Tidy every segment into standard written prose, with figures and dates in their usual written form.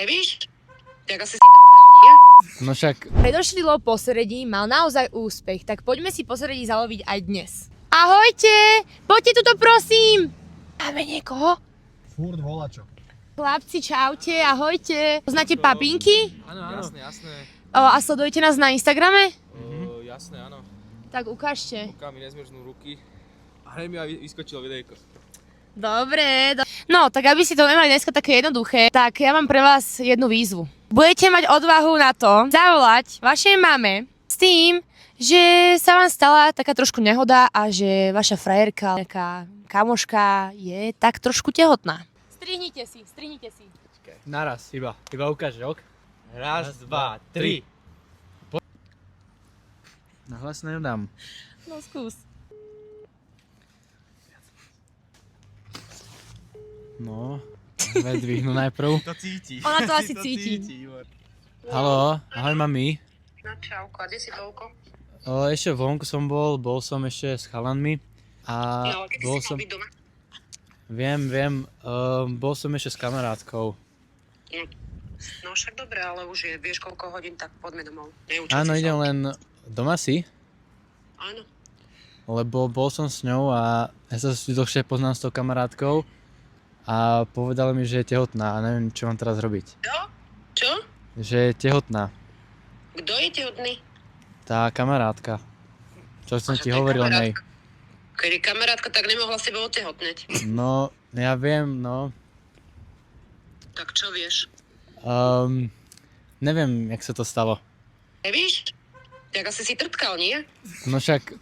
Nevíš? Tak asi si trpkal, nie? No však... Predošlý lov posredí mal naozaj úspech, tak poďme si posredí zaloviť aj dnes. Ahojte! Poďte tuto prosím! Máme niekoho? Furt volačo. Chlapci, čaute, ahojte. Poznáte Papinky? Áno, jasné. A sledujete nás na Instagrame? Jasné, áno. Tak ukážte. Pokiaľ mi nezmrznú ruky. A hneď mi aj vyskočilo videjko. Dobre. No, tak aby ste to nemali dneska také jednoduché, tak ja mám pre vás jednu výzvu. Budete mať odvahu na to zavolať vašej mame s tým, že sa vám stala taká trošku nehoda a že vaša frajerka, nejaká kamoška je tak trošku tehotná. Strihnite si. Naraz, iba ukáže, ok? Raz, dva, tri. Na hlas nedám. No skús. No, vedvihnú najprv. To cíti. Ona to asi cíti. Haló, ahoj mami. No čauko, a kde si toľko? Ešte vonku som bol som ešte s chalanmi. A No, kedy bol si som... mal byť doma? Viem, bol som ešte s kamarátkou. No však dobre, ale už je, vieš koľko hodín, tak poďme domov. Áno, idem len... Doma si? Áno. Lebo bol som s ňou a ja sa dlhšie poznám s tou kamarátkou a povedala mi, že je tehotná a neviem, čo mám teraz robiť. Čo? Že je tehotná. Kto je tehotný? Tá kamarátka. Čo som Že ti to je hovoril o nej. Keď je kamarátka, tak nemohla s tebou otehotneť. No, ja viem, no. Tak čo vieš? Neviem, jak sa to stalo. Nevíš? Tak asi si trpkal, nie? No však,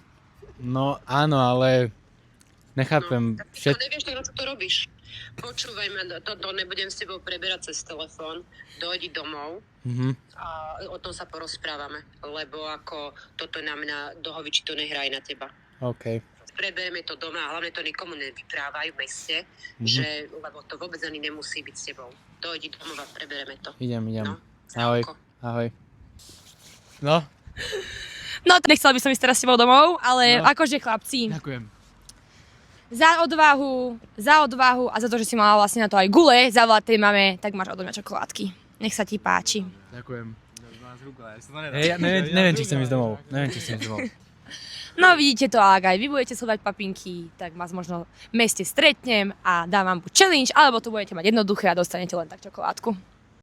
no áno, ale nechápem. No, tak to nevieš, tak na čo to robíš? Počúvaj ma, to nebudem s tebou preberať cez telefón. Dojdi domov a o tom sa porozprávame. Lebo ako toto nám do hoviči to nehrá aj na teba. OK. Preberieme to doma a hlavne to nikomu nevyprávaj v meste, že, lebo to vôbec ani nemusí byť s tebou. Dojdi domov a preberieme to. Idem. No, Ahoj. čauko. Ahoj. No, No, nechcela by som ísť teraz s tebou domov, ale No. akože chlapci, ďakujem. za odvahu a za to, že si mala vlastne na to aj gule zavolať tej mame, tak máš odo mňa čokoládky. Nech sa ti páči. Ďakujem. Ja Neviem, či chcem ísť domov. No vidíte to, ak aj vy budete sledovať Papinky, tak vás možno v meste stretnem a dám vám buď challenge, alebo to budete mať jednoduché a dostanete len tak čokoládku.